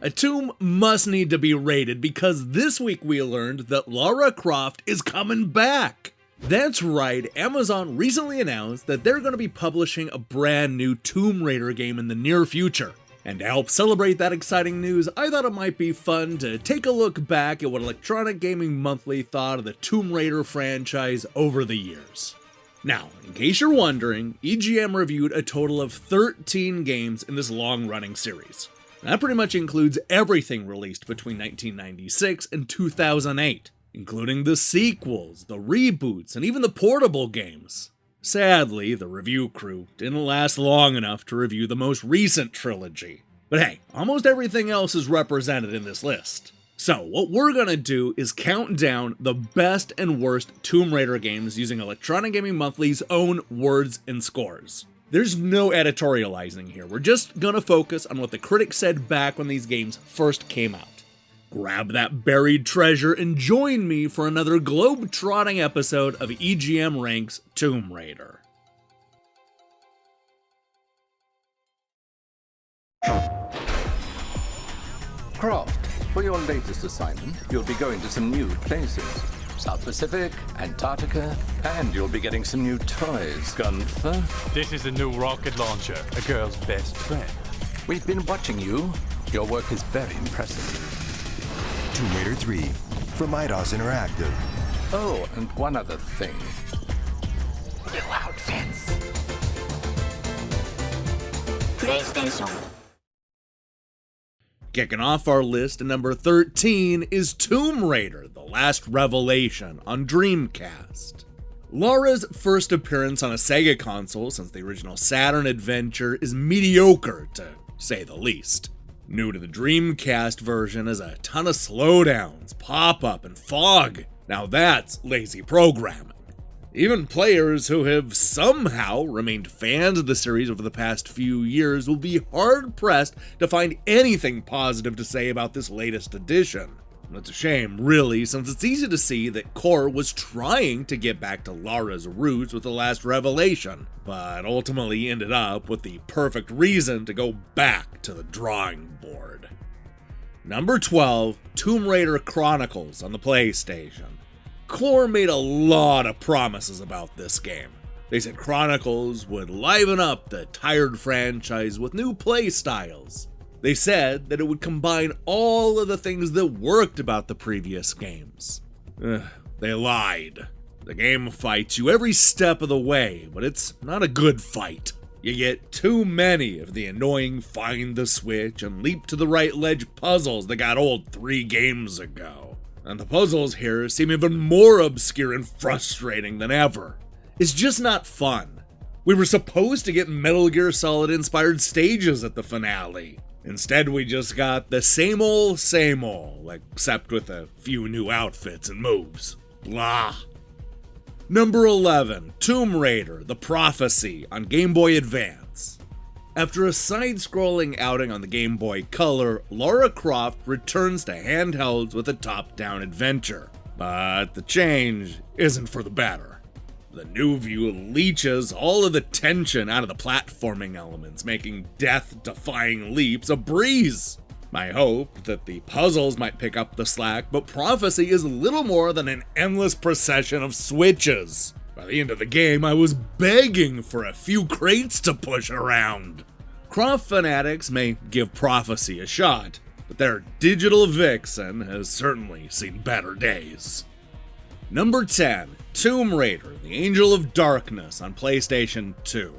A tomb must need to be rated because this week we learned that Lara Croft is coming back. That's right, Amazon recently announced that they're going to be publishing a brand new Tomb Raider game in the near future. And to help celebrate that exciting news, I thought it might be fun to take a look back at what Electronic Gaming Monthly thought of the Tomb Raider franchise over the years. Now, in case you're wondering, EGM reviewed a total of 13 games in this long-running series. That pretty much includes everything released between 1996 and 2008, including the sequels, the reboots, and even the portable games. Sadly, the review crew didn't last long enough to review the most recent trilogy. But hey, almost everything else is represented in this list. So what we're gonna do is count down the best and worst Tomb Raider games using Electronic Gaming Monthly's own words and scores. There's no editorializing here, we're just gonna focus on what the critics said back when these games first came out. Grab that buried treasure and join me for another globe-trotting episode of EGM Ranks Tomb Raider. Croft, for your latest assignment, you'll be going to some new places. South Pacific, Antarctica, and you'll be getting some new toys. Gunther? This is a new rocket launcher, a girl's best friend. We've been watching you. Your work is very impressive. Tomb Raider 3 from Eidos Interactive. Oh, and one other thing. New outfits. PlayStation. Kicking off our list at number 13 is Tomb Raider: The Last Revelation on Dreamcast. Lara's first appearance on a Sega console since the original Saturn adventure is mediocre, to say the least. New to the Dreamcast version is a ton of slowdowns, pop-up, and fog. Now that's lazy programming. Even players who have somehow remained fans of the series over the past few years will be hard-pressed to find anything positive to say about this latest edition. It's a shame, really, since it's easy to see that Core was trying to get back to Lara's roots with The Last Revelation, but ultimately ended up with the perfect reason to go back to the drawing board. Number 12, Tomb Raider Chronicles on the PlayStation. Core made a lot of promises about this game. They said Chronicles would liven up the tired franchise with new playstyles. They said that it would combine all of the things that worked about the previous games. They lied. The game fights you every step of the way, but it's not a good fight. You get too many of the annoying find the switch and leap to the right ledge puzzles that got old 3 games ago. And the puzzles here seem even more obscure and frustrating than ever. It's just not fun. We were supposed to get Metal Gear Solid inspired stages at the finale. Instead, we just got the same old, except with a few new outfits and moves. Blah. Number 11, Tomb Raider: The Prophecy on Game Boy Advance. After a side-scrolling outing on the Game Boy Color, Lara Croft returns to handhelds with a top-down adventure. But the change isn't for the better. The new view leeches all of the tension out of the platforming elements, making death-defying leaps a breeze. I hope that the puzzles might pick up the slack, but Prophecy is little more than an endless procession of switches. By the end of the game, I was begging for a few crates to push around. Croft fanatics may give Prophecy a shot, but their digital vixen has certainly seen better days. Number 10, Tomb Raider: The Angel of Darkness on PlayStation 2.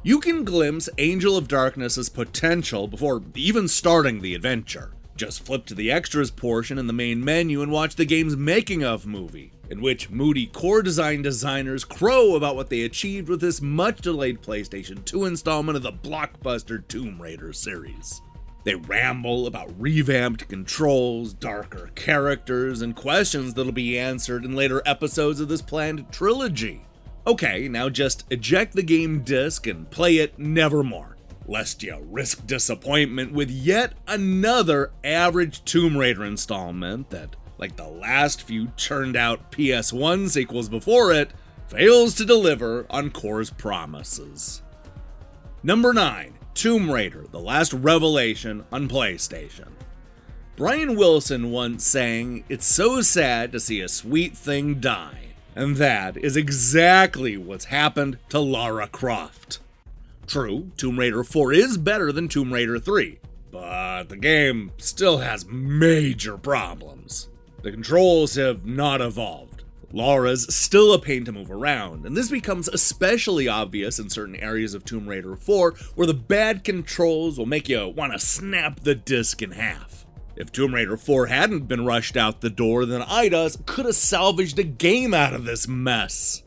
You can glimpse Angel of Darkness's potential before even starting the adventure. Just flip to the extras portion in the main menu and watch the game's making-of movie, in which moody core design designers crow about what they achieved with this much-delayed PlayStation 2 installment of the blockbuster Tomb Raider series. They ramble about revamped controls, darker characters, and questions that'll be answered in later episodes of this planned trilogy. Okay, now just eject the game disc and play it nevermore, lest you risk disappointment with yet another average Tomb Raider installment that, like the last few churned out PS1 sequels before it, fails to deliver on Core's promises. Number 9, Tomb Raider: The Last Revelation on PlayStation. Brian Wilson once sang, "It's so sad to see a sweet thing die." And that is exactly what's happened to Lara Croft. True, Tomb Raider 4 is better than Tomb Raider 3, but the game still has major problems. The controls have not evolved. Lara's still a pain to move around, and this becomes especially obvious in certain areas of Tomb Raider 4 where the bad controls will make you want to snap the disc in half. If Tomb Raider 4 hadn't been rushed out the door, then Eidos could have salvaged a game out of this mess.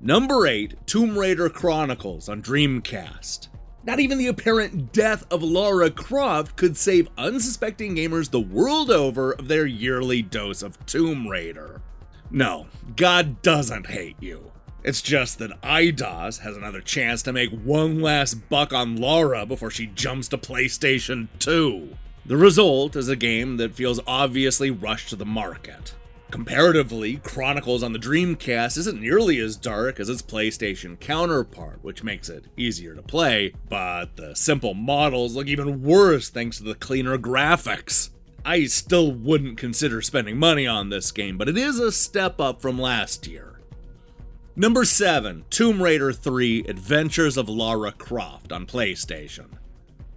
Number 8, Tomb Raider Chronicles on Dreamcast. Not even the apparent death of Lara Croft could save unsuspecting gamers the world over of their yearly dose of Tomb Raider. No, God doesn't hate you. It's just that Eidos has another chance to make one last buck on Lara before she jumps to PlayStation 2. The result is a game that feels obviously rushed to the market. Comparatively, Chronicles on the Dreamcast isn't nearly as dark as its PlayStation counterpart, which makes it easier to play, but the simple models look even worse thanks to the cleaner graphics. I still wouldn't consider spending money on this game, but it is a step up from last year. Number 7, Tomb Raider 3 Adventures of Lara Croft on PlayStation.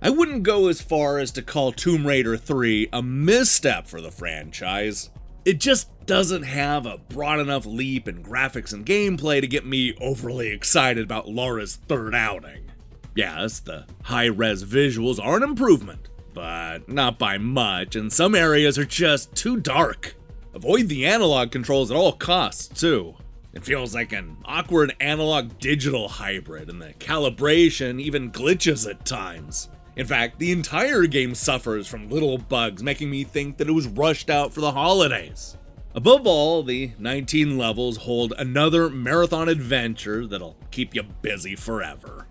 I wouldn't go as far as to call Tomb Raider 3 a misstep for the franchise. It just doesn't have a broad enough leap in graphics and gameplay to get me overly excited about Lara's third outing. Yes, the high-res visuals are an improvement, but not by much, and some areas are just too dark. Avoid the analog controls at all costs, too. It feels like an awkward analog-digital hybrid, and the calibration even glitches at times. In fact, the entire game suffers from little bugs, making me think that it was rushed out for the holidays. Above all, the 19 levels hold another marathon adventure that'll keep you busy forever.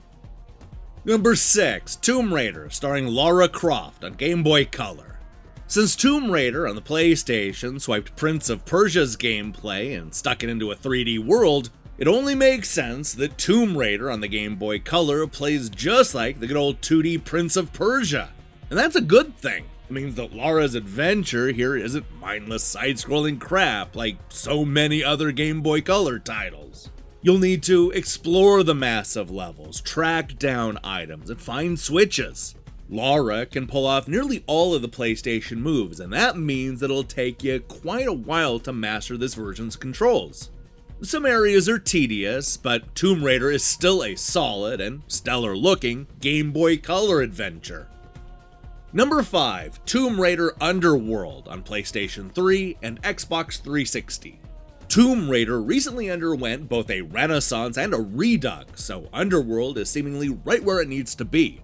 Number 6, Tomb Raider, starring Lara Croft on Game Boy Color. Since Tomb Raider on the PlayStation swiped Prince of Persia's gameplay and stuck it into a 3D world, it only makes sense that Tomb Raider on the Game Boy Color plays just like the good old 2D Prince of Persia. And that's a good thing. It means that Lara's adventure here isn't mindless side-scrolling crap like so many other Game Boy Color titles. You'll need to explore the massive levels, track down items, and find switches. Lara can pull off nearly all of the PlayStation moves, and that means that it'll take you quite a while to master this version's controls. Some areas are tedious, but Tomb Raider is still a solid and stellar-looking Game Boy Color adventure. Number 5, Tomb Raider Underworld on PlayStation 3 and Xbox 360. Tomb Raider recently underwent both a renaissance and a redux, so Underworld is seemingly right where it needs to be.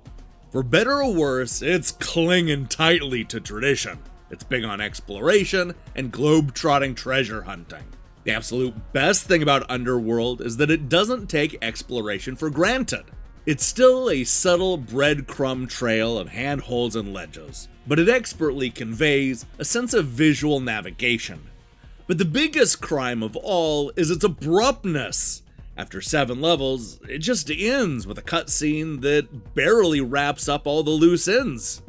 For better or worse, it's clinging tightly to tradition. It's big on exploration and globe-trotting treasure hunting. The absolute best thing about Underworld is that it doesn't take exploration for granted. It's still a subtle breadcrumb trail of handholds and ledges, but it expertly conveys a sense of visual navigation. But the biggest crime of all is its abruptness. After 7 levels, it just ends with a cutscene that barely wraps up all the loose ends.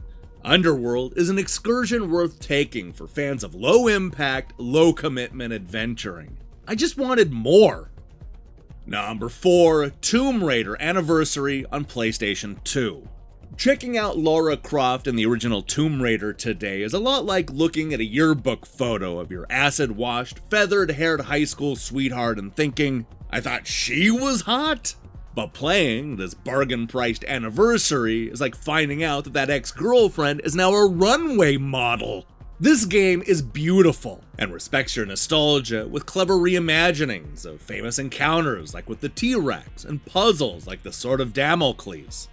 Underworld is an excursion worth taking for fans of low-impact, low-commitment adventuring. I just wanted more. Number 4, Tomb Raider Anniversary on PlayStation 2. Checking out Lara Croft in the original Tomb Raider today is a lot like looking at a yearbook photo of your acid-washed, feathered-haired high school sweetheart and thinking, I thought she was hot? But playing this bargain-priced anniversary is like finding out that ex-girlfriend is now a runway model. This game is beautiful and respects your nostalgia with clever reimaginings of famous encounters like with the T-Rex and puzzles like the Sword of Damocles.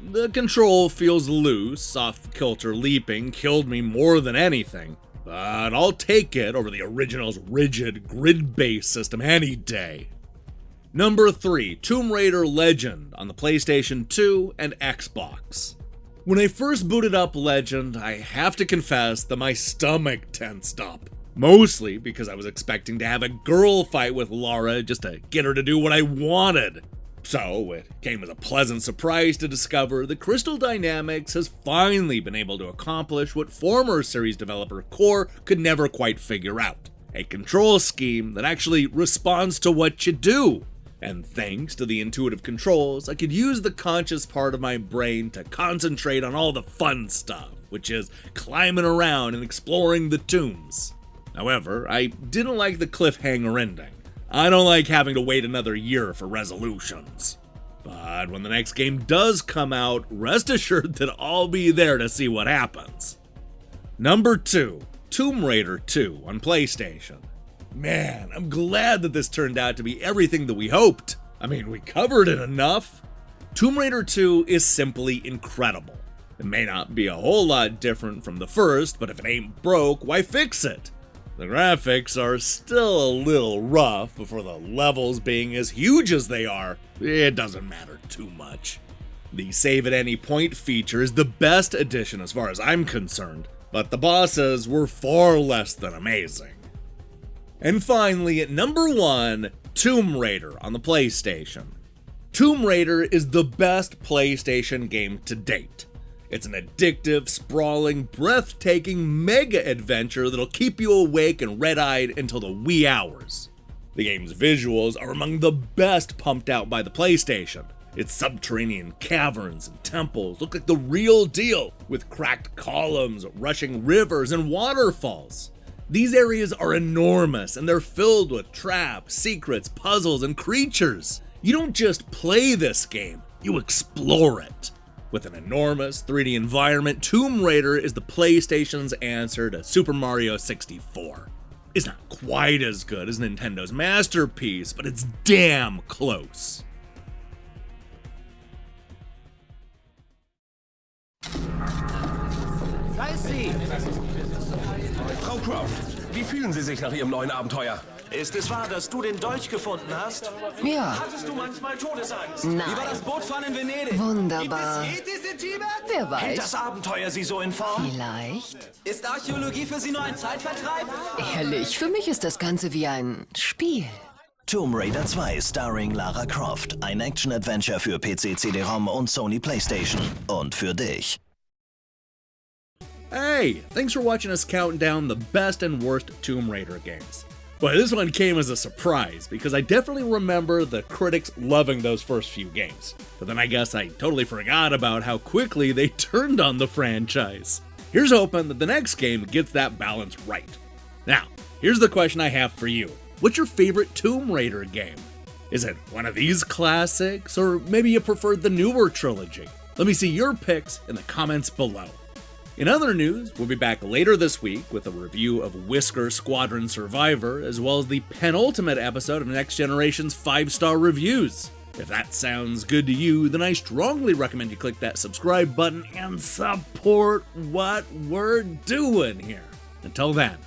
The control feels loose, off-kilter leaping killed me more than anything, but I'll take it over the original's rigid, grid-based system any day. Number 3, Tomb Raider Legend on the PlayStation 2 and Xbox. When I first booted up Legend, I have to confess that my stomach tensed up. Mostly because I was expecting to have a girl fight with Lara just to get her to do what I wanted. So, it came as a pleasant surprise to discover that Crystal Dynamics has finally been able to accomplish what former series developer Core could never quite figure out: a control scheme that actually responds to what you do. And thanks to the intuitive controls, I could use the conscious part of my brain to concentrate on all the fun stuff, which is climbing around and exploring the tombs. However, I didn't like the cliffhanger ending. I don't like having to wait another year for resolutions. But when the next game does come out, rest assured that I'll be there to see what happens. Number 2, Tomb Raider 2 on PlayStation. Man, I'm glad that this turned out to be everything that we hoped. I mean, we covered it enough. Tomb Raider 2 is simply incredible. It may not be a whole lot different from the first, but if it ain't broke, why fix it? The graphics are still a little rough, but for the levels being as huge as they are, it doesn't matter too much. The save at any point feature is the best addition as far as I'm concerned, but the bosses were far less than amazing. And finally, at number 1, Tomb Raider on the PlayStation. Tomb Raider is the best PlayStation game to date. It's an addictive, sprawling, breathtaking mega adventure that'll keep you awake and red-eyed until the wee hours. The game's visuals are among the best pumped out by the PlayStation. Its subterranean caverns and temples look like the real deal, with cracked columns, rushing rivers, and waterfalls. These areas are enormous, and they're filled with traps, secrets, puzzles, and creatures. You don't just play this game, you explore it. With an enormous 3D environment, Tomb Raider is the PlayStation's answer to Super Mario 64. It's not quite as good as Nintendo's masterpiece, but it's damn close. Da ist sie! Frau Croft, wie fühlen Sie sich nach Ihrem neuen Abenteuer? Ist es wahr, dass du den Dolch gefunden hast? Ja, Hattest du manchmal Todesangst? Nein. Wie war das Bootfahren in Venedig? Wunderbar. Gibt es Ytis in Tibet? Wer Hält das weiß. Abenteuer Sie so in Form? Vielleicht. Ist Archäologie für Sie nur ein Zeitvertreib? Ehrlich, für mich ist das Ganze wie ein Spiel. Tomb Raider 2 starring Lara Croft. Ein Action-Adventure für PC, CD-ROM und Sony PlayStation. Und für dich. Hey, thanks for watching us count down the best and worst Tomb Raider games. But this one came as a surprise, because I definitely remember the critics loving those first few games. But then I guess I totally forgot about how quickly they turned on the franchise. Here's hoping that the next game gets that balance right. Now, here's the question I have for you. What's your favorite Tomb Raider game? Is it one of these classics, or maybe you prefer the newer trilogy? Let me see your picks in the comments below. In other news, we'll be back later this week with a review of Whisker Squadron Survivor, as well as the penultimate episode of Next Generation's 5-star reviews. If that sounds good to you, then I strongly recommend you click that subscribe button and support what we're doing here. Until then,